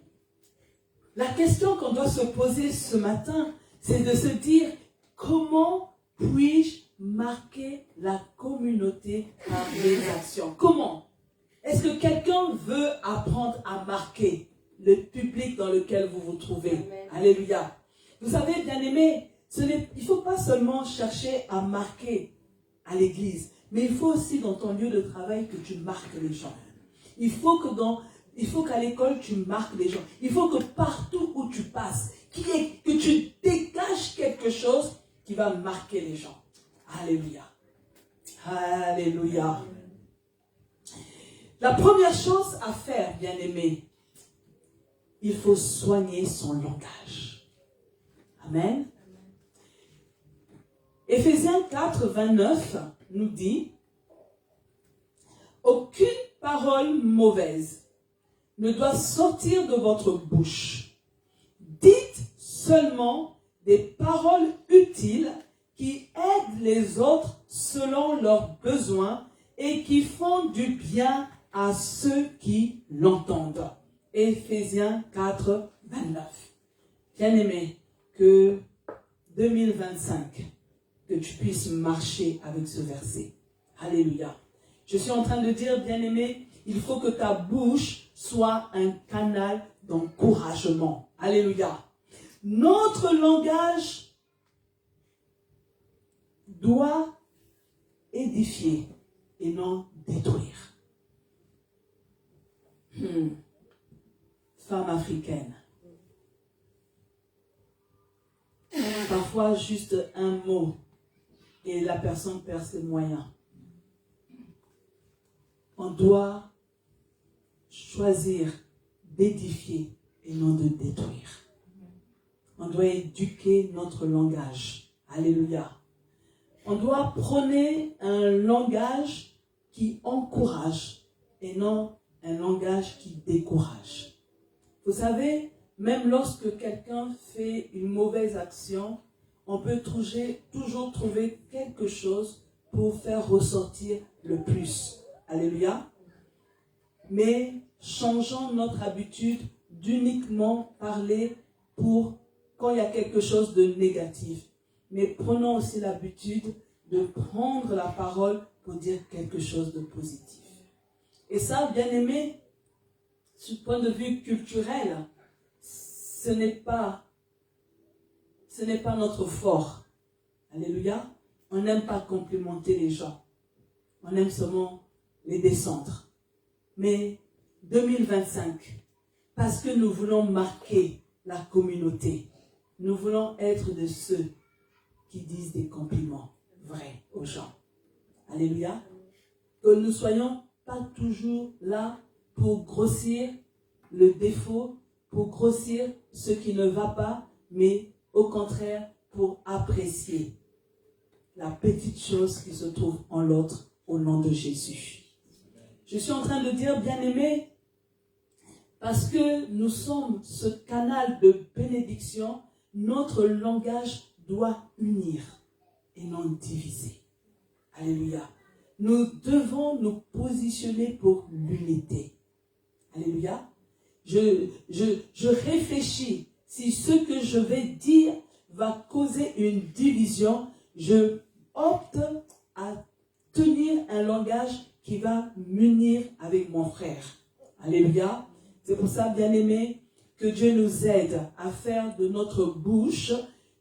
la question qu'on doit se poser ce matin, c'est de se dire, comment puis-je marquer la communauté par mes actions? Comment? Est-ce que quelqu'un veut apprendre à marquer le public dans lequel vous vous trouvez? Amen. Alléluia. Vous savez, bien-aimés, il ne faut pas seulement chercher à marquer à l'église, mais il faut aussi dans ton lieu de travail que tu marques les gens. Il faut qu'à l'école, tu marques les gens. Il faut que partout où tu passes, que tu dégages quelque chose qui va marquer les gens. Alléluia. Alléluia. La première chose à faire, bien-aimé, il faut soigner son langage. Amen. Éphésiens 4, 29 nous dit, aucune parole mauvaise ne doit sortir de votre bouche. Dites seulement des paroles utiles qui aident les autres selon leurs besoins et qui font du bien à ceux qui l'entendent. Éphésiens 4, 29. Bien-aimé, que 2025, que tu puisses marcher avec ce verset. Alléluia. Je suis en train de dire, bien-aimé, il faut que ta bouche soit un canal d'encouragement. Alléluia. Notre langage doit édifier et non détruire. Femme africaine. Parfois, juste un mot et la personne perd ses moyens. On doit choisir d'édifier et non de détruire. On doit éduquer notre langage. Alléluia. On doit prôner un langage qui encourage et non un langage qui décourage. Vous savez, même lorsque quelqu'un fait une mauvaise action, on peut toujours trouver quelque chose pour faire ressortir le plus. Alléluia. Mais changeons notre habitude d'uniquement parler pour quand il y a quelque chose de négatif. Mais prenons aussi l'habitude de prendre la parole pour dire quelque chose de positif. Et ça, bien aimé, du point de vue culturel, ce n'est pas notre fort. Alléluia. On n'aime pas complimenter les gens. On aime seulement les descendre. Mais 2025, parce que nous voulons marquer la communauté, nous voulons être de ceux qui disent des compliments vrais aux gens. Alléluia. Que nous ne soyons pas toujours là pour grossir le défaut, pour grossir ce qui ne va pas, mais au contraire pour apprécier la petite chose qui se trouve en l'autre au nom de Jésus. Je suis en train de dire, bien-aimés, parce que nous sommes ce canal de bénédiction, notre langage doit unir et non diviser. Alléluia. Nous devons nous positionner pour l'unité. Alléluia. Je réfléchis. Si ce que je vais dire va causer une division, je opte à tenir un langage qui va m'unir avec mon frère. Alléluia. C'est pour ça, bien-aimés, que Dieu nous aide à faire de notre bouche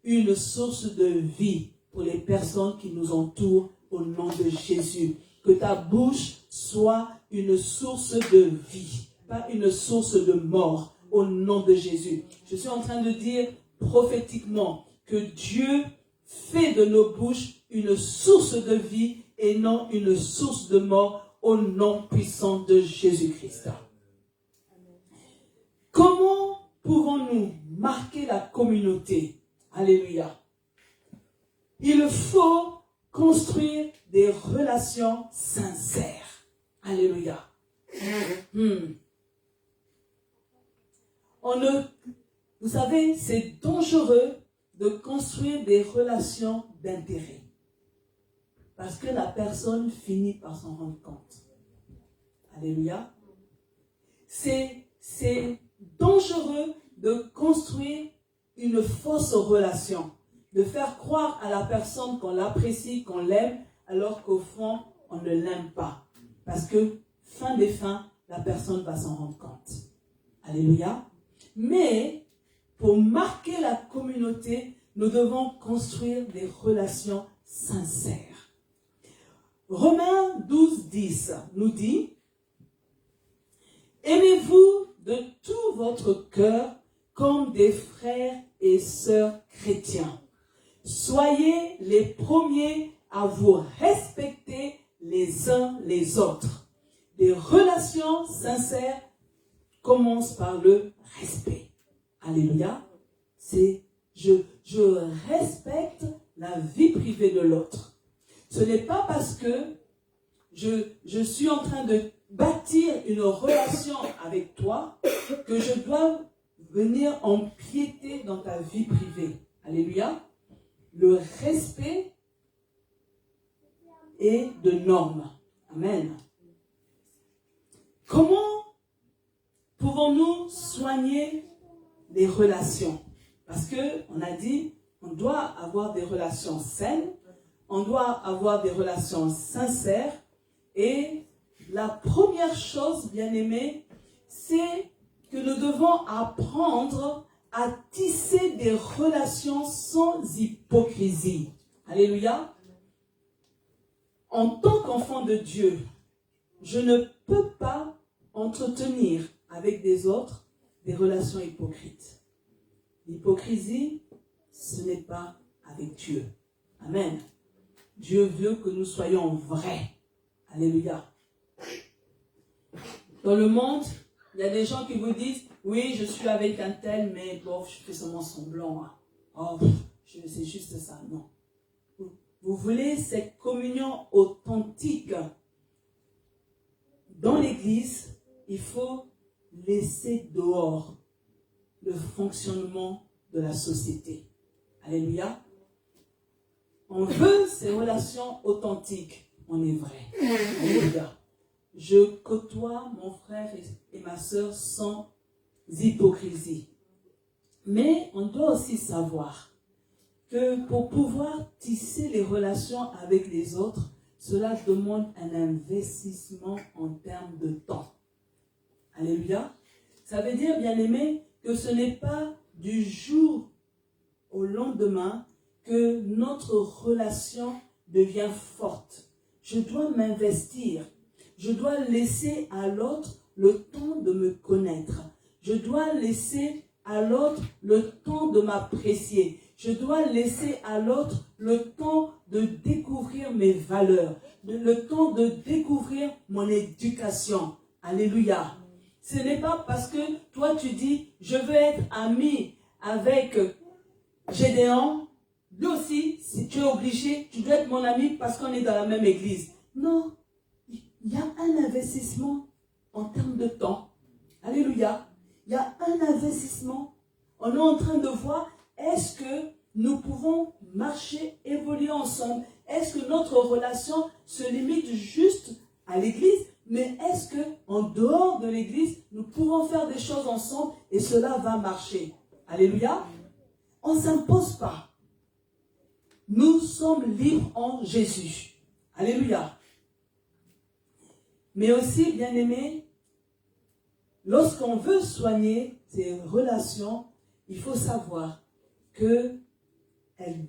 une source de vie pour les personnes qui nous entourent au nom de Jésus. Que ta bouche soit une source de vie, pas une source de mort au nom de Jésus. Je suis en train de dire prophétiquement que Dieu fait de nos bouches une source de vie et non une source de mort au nom puissant de Jésus-Christ. Comment pouvons-nous marquer la communauté? Alléluia. Il faut construire des relations sincères. Alléluia. Vous savez, c'est dangereux de construire des relations d'intérêt. Parce que la personne finit par s'en rendre compte. Alléluia. C'est dangereux de construire une fausse relation. De faire croire à la personne qu'on l'apprécie, qu'on l'aime, alors qu'au fond, on ne l'aime pas. Parce que, fin des fins, la personne va s'en rendre compte. Alléluia. Mais, pour marquer la communauté, nous devons construire des relations sincères. Romains 12, 10 nous dit, « Aimez-vous de tout votre cœur comme des frères et sœurs chrétiens. Soyez les premiers à vous respecter les uns les autres. » Des relations sincères commencent par le respect. Alléluia. C'est je respecte la vie privée de l'autre. Ce n'est pas parce que je suis en train de bâtir une relation avec toi que je dois venir empiéter dans ta vie privée. Alléluia. Le respect est de normes. Amen. Comment pouvons-nous soigner les relations? Parce que on a dit, on doit avoir des relations saines, on doit avoir des relations sincères. Et la première chose, bien-aimés, c'est que nous devons apprendre à tisser des relations sans hypocrisie. Alléluia. En tant qu'enfant de Dieu, je ne peux pas entretenir avec des autres des relations hypocrites. L'hypocrisie, ce n'est pas avec Dieu. Amen. Dieu veut que nous soyons vrais. Alléluia. Dans le monde, il y a des gens qui vous disent, oui, je suis avec un tel, mais bon, je fais seulement semblant. Hein. Oh, c'est juste ça. Non. Vous voulez cette communion authentique. Dans l'église, il faut laisser dehors le fonctionnement de la société. Alléluia. On veut ces relations authentiques. On est vrai. Alléluia. Je côtoie mon frère et ma sœur sans hypocrisie. Mais on doit aussi savoir que pour pouvoir tisser les relations avec les autres, cela demande un investissement en termes de temps. Alléluia. Ça veut dire, bien-aimé, que ce n'est pas du jour au lendemain que notre relation devient forte. Je dois m'investir. Je dois laisser à l'autre le temps de me connaître. Je dois laisser à l'autre le temps de m'apprécier. Je dois laisser à l'autre le temps de découvrir mes valeurs, le temps de découvrir mon éducation. Alléluia. Ce n'est pas parce que toi tu dis, je veux être ami avec Gédéon, lui aussi, si tu es obligé, tu dois être mon ami parce qu'on est dans la même église. Non, il y a un investissement en termes de temps. Alléluia. Il y a un investissement. On est en train de voir, est-ce que nous pouvons marcher, évoluer ensemble? Est-ce que notre relation se limite juste à l'église? Mais est-ce que en dehors de l'église, nous pouvons faire des choses ensemble et cela va marcher? Alléluia. On ne s'impose pas. Nous sommes libres en Jésus. Alléluia. Mais aussi, bien-aimés, lorsqu'on veut soigner ces relations, il faut savoir qu'elles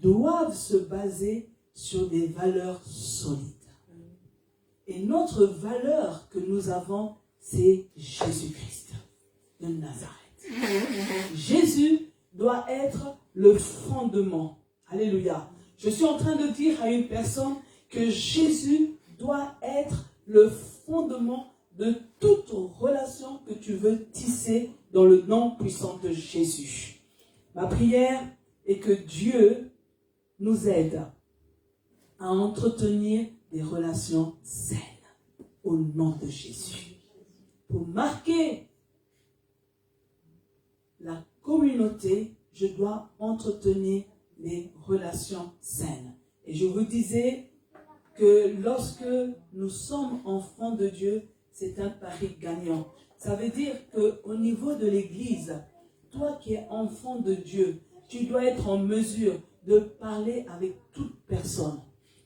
doivent se baser sur des valeurs solides. Et notre valeur que nous avons, c'est Jésus-Christ de Nazareth. Jésus doit être le fondement. Alléluia. Je suis en train de dire à une personne que Jésus doit être le fondement de toute relation que tu veux tisser dans le nom puissant de Jésus. Ma prière est que Dieu nous aide à entretenir des relations saines au nom de Jésus. Pour marquer la communauté, je dois entretenir les relations saines. Et je vous disais que lorsque nous sommes enfants de Dieu, c'est un pari gagnant. Ça veut dire qu'au niveau de l'Église, toi qui es enfant de Dieu, tu dois être en mesure de parler avec toute personne.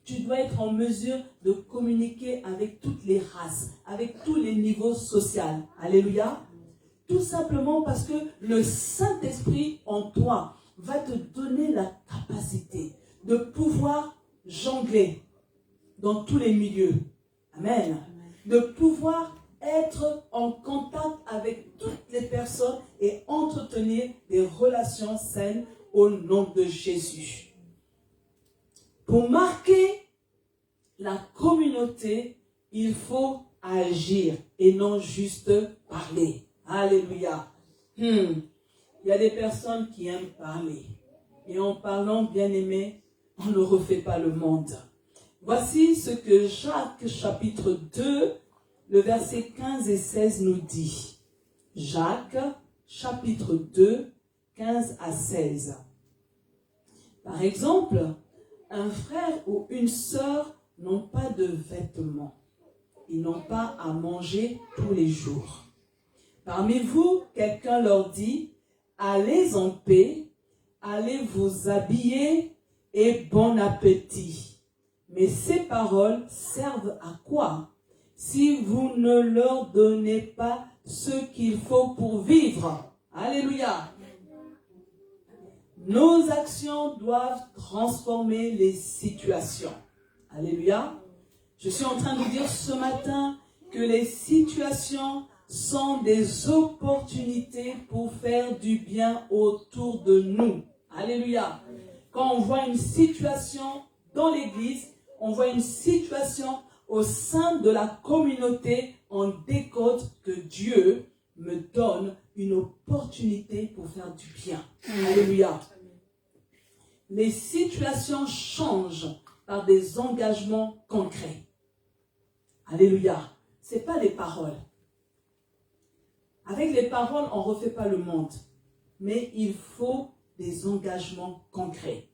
Tu dois être en mesure de communiquer avec toutes les races, avec tous les niveaux sociaux. Alléluia. Tout simplement parce que le Saint-Esprit en toi va te donner la capacité de pouvoir jongler dans tous les milieux. Amen. De pouvoir être en contact avec toutes les personnes et entretenir des relations saines au nom de Jésus. Pour marquer la communauté, il faut agir et non juste parler. Alléluia. Il y a des personnes qui aiment parler. Et en parlant, bien-aimé, on ne refait pas le monde. Voici ce que Jacques chapitre 2, le verset 15 et 16 nous dit. Jacques chapitre 2, 15 à 16. Par exemple, un frère ou une sœur n'ont pas de vêtements. Ils n'ont pas à manger tous les jours. Parmi vous, quelqu'un leur dit, allez en paix, allez vous habiller et bon appétit. Mais ces paroles servent à quoi si vous ne leur donnez pas ce qu'il faut pour vivre? Alléluia. Nos actions doivent transformer les situations. Alléluia. Je suis en train de dire ce matin que les situations sont des opportunités pour faire du bien autour de nous. Alléluia. Quand on voit une situation dans l'église, on voit une situation au sein de la communauté, on décode que Dieu me donne une opportunité pour faire du bien. Alléluia. Les situations changent par des engagements concrets. Alléluia. Ce n'est pas les paroles. Avec les paroles, on ne refait pas le monde. Mais il faut des engagements concrets.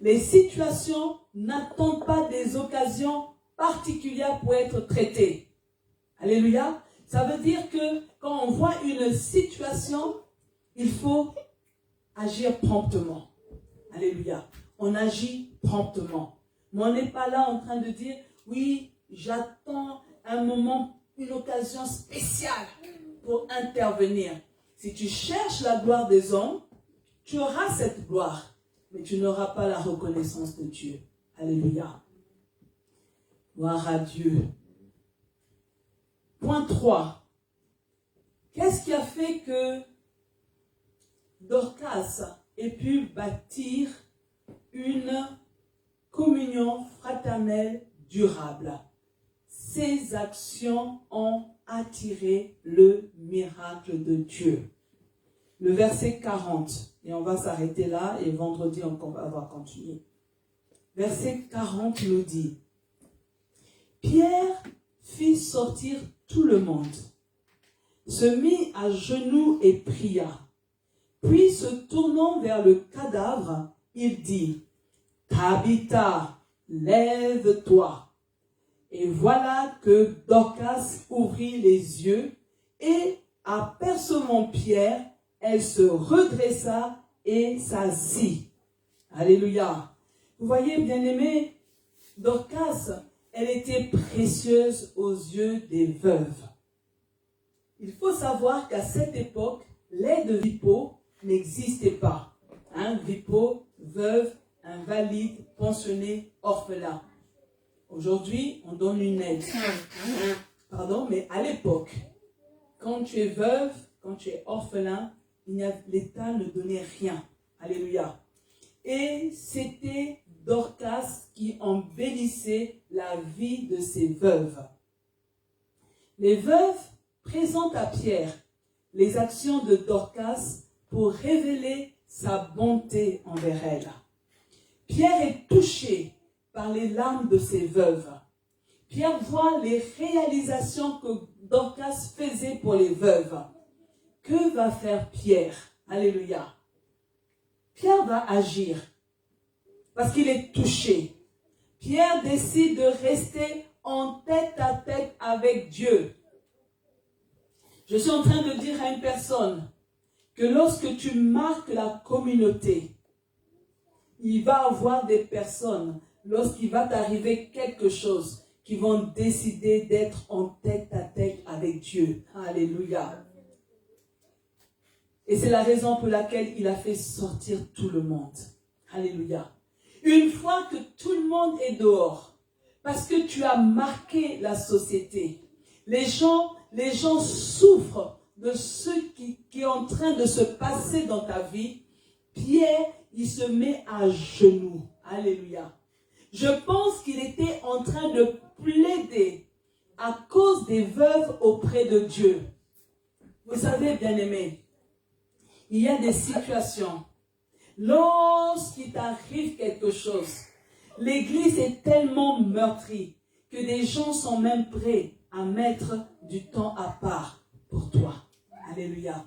Les situations n'attendent pas des occasions particulières pour être traitées. Alléluia. Ça veut dire que quand on voit une situation, il faut agir promptement. Alléluia. On agit promptement. Mais on n'est pas là en train de dire, oui, j'attends un moment, une occasion spéciale pour intervenir. Si tu cherches la gloire des hommes, tu auras cette gloire, mais tu n'auras pas la reconnaissance de Dieu. Alléluia. Gloire à Dieu. Point 3. Qu'est-ce qui a fait que Dorcas ait pu bâtir une communion fraternelle durable? Ses actions ont attiré le miracle de Dieu. Le verset 40, et on va s'arrêter là, et vendredi on va continuer. Verset 40 nous dit, Pierre fit sortir tout le monde, se mit à genoux et pria. Puis se tournant vers le cadavre, il dit, Tabitha, lève-toi. Et voilà que Dorcas ouvrit les yeux et, apercevant Pierre, elle se redressa et s'assit. Alléluia. Vous voyez, bien-aimés, Dorcas, elle était précieuse aux yeux des veuves. Il faut savoir qu'à cette époque, l'aide Vipo n'existait pas. Vipo, veuve, invalide, pensionné, orphelin. Aujourd'hui, on donne une aide. Pardon, mais à l'époque, quand tu es veuve, quand tu es orphelin, l'État ne donnait rien. Alléluia. Et c'était Dorcas qui embellissait la vie de ces veuves. Les veuves présentent à Pierre les actions de Dorcas pour révéler sa bonté envers elle. Pierre est touché par les larmes de ces veuves. Pierre voit les réalisations que Dorcas faisait pour les veuves. Que va faire Pierre? Alléluia. Pierre va agir parce qu'il est touché. Pierre décide de rester en tête à tête avec Dieu. Je suis en train de dire à une personne que lorsque tu marques la communauté, il va y avoir des personnes, lorsqu'il va t'arriver quelque chose, qui vont décider d'être en tête à tête avec Dieu. Alléluia. Et c'est la raison pour laquelle il a fait sortir tout le monde. Alléluia. Une fois que tout le monde est dehors, parce que tu as marqué la société, les gens souffrent de ce qui est en train de se passer dans ta vie. Pierre, il se met à genoux. Alléluia. Je pense qu'il était en train de plaider à cause des veuves auprès de Dieu. Vous savez, bien-aimés, il y a des situations. Lorsqu'il t'arrive quelque chose, l'église est tellement meurtrie que des gens sont même prêts à mettre du temps à part pour toi. Alléluia.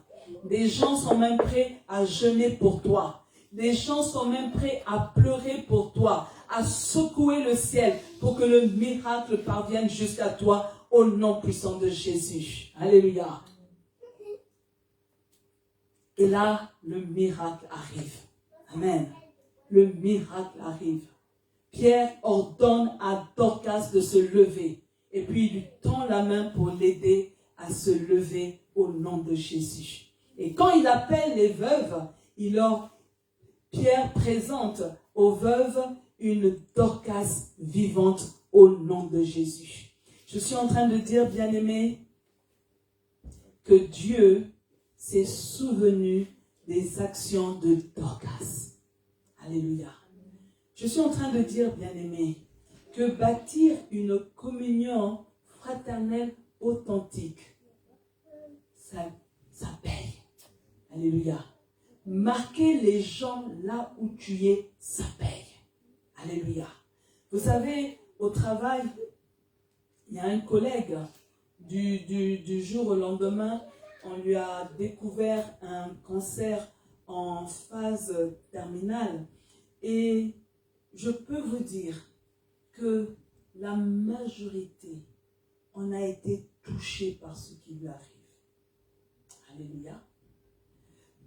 Des gens sont même prêts à jeûner pour toi. Des gens sont même prêts à pleurer pour toi, à secouer le ciel pour que le miracle parvienne jusqu'à toi au nom puissant de Jésus. Alléluia. Et là, le miracle arrive. Amen. Le miracle arrive. Pierre ordonne à Dorcas de se lever. Et puis il lui tend la main pour l'aider à se lever au nom de Jésus. Et quand il appelle les veuves, Pierre présente aux veuves une Dorcas vivante au nom de Jésus. Je suis en train de dire, bien-aimés, que Dieu s'est souvenu des actions de Dorcas. Alléluia. Je suis en train de dire, bien-aimés, que bâtir une communion fraternelle authentique, ça paye. Alléluia. Marquer les gens là où tu es, ça paye. Alléluia. Vous savez, au travail, il y a un collègue, du jour au lendemain, on lui a découvert un cancer en phase terminale. Et je peux vous dire que la majorité, on a été touché par ce qui lui arrive. Alléluia.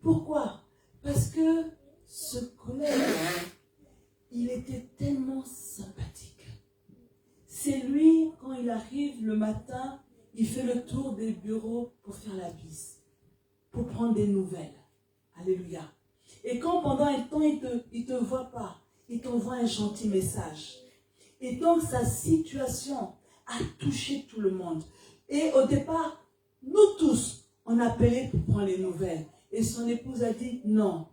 Pourquoi? Parce que ce collègue, il était tellement sympathique. C'est lui, quand il arrive le matin, il fait le tour des bureaux pour faire la bise, pour prendre des nouvelles. Alléluia. Et quand pendant un temps, il te voit pas, il t'envoie un gentil message. Et donc, sa situation a touché tout le monde. Et au départ, nous tous, on appelait pour prendre les nouvelles. Et son épouse a dit non.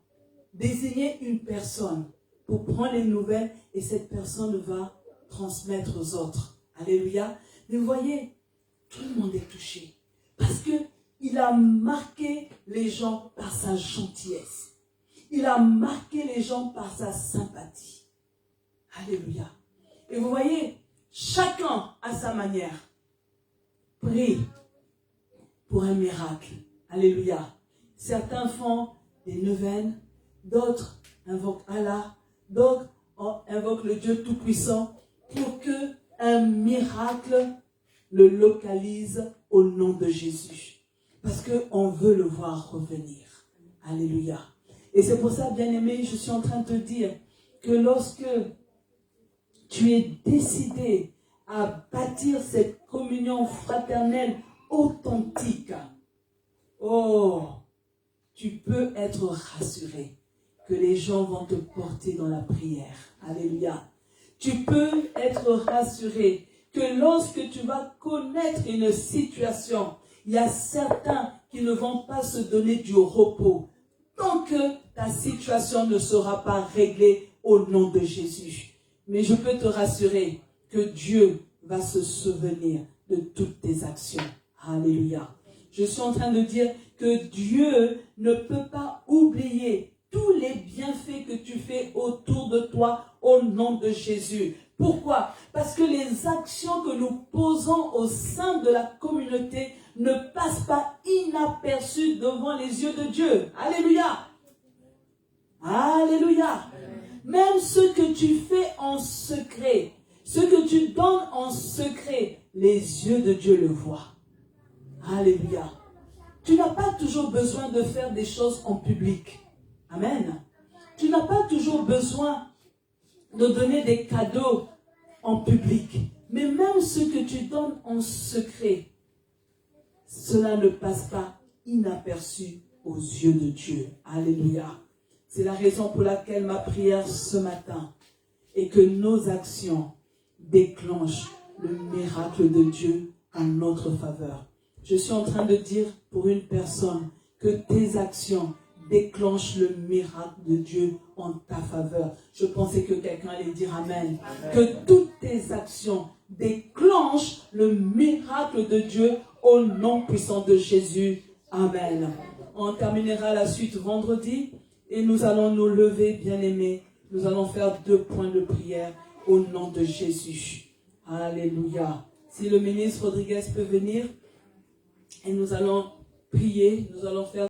Désignez une personne pour prendre les nouvelles et cette personne va transmettre aux autres. Alléluia. Mais vous voyez, tout le monde est touché. Parce qu'il a marqué les gens par sa gentillesse. Il a marqué les gens par sa sympathie. Alléluia. Et vous voyez, chacun à sa manière prie pour un miracle. Alléluia. Certains font des neuvaines, d'autres invoquent Allah, d'autres invoquent le Dieu Tout-Puissant pour que un miracle le localise au nom de Jésus. Parce qu'on veut le voir revenir. Alléluia. Et c'est pour ça, bien-aimé, je suis en train de te dire que lorsque tu es décidé à bâtir cette communion fraternelle authentique, oh, tu peux être rassuré que les gens vont te porter dans la prière. Alléluia. Tu peux être rassuré que lorsque tu vas connaître une situation, il y a certains qui ne vont pas se donner du repos tant que ta situation ne sera pas réglée au nom de Jésus. Mais je peux te rassurer que Dieu va se souvenir de toutes tes actions. Alléluia. Je suis en train de dire que Dieu ne peut pas oublier tous les bienfaits que tu fais autour de toi au nom de Jésus. Pourquoi? Parce que les actions que nous posons au sein de la communauté ne passent pas inaperçues devant les yeux de Dieu. Alléluia. Alléluia. Même ce que tu fais en secret, ce que tu donnes en secret, les yeux de Dieu le voient. Alléluia. Tu n'as pas toujours besoin de faire des choses en public. Amen. Tu n'as pas toujours besoin de donner des cadeaux en public. Mais même ce que tu donnes en secret, cela ne passe pas inaperçu aux yeux de Dieu. Alléluia. C'est la raison pour laquelle ma prière ce matin est que nos actions déclenchent le miracle de Dieu en notre faveur. Je suis en train de dire pour une personne que tes actions déclenchent le miracle de Dieu en ta faveur. Je pensais que quelqu'un allait dire Amen. Amen. Que toutes tes actions déclenchent le miracle de Dieu au nom puissant de Jésus. Amen. On terminera la suite vendredi et nous allons nous lever, bien-aimés. Nous allons faire 2 points de prière au nom de Jésus. Alléluia. Si le ministre Rodriguez peut venir et nous allons prier, nous allons faire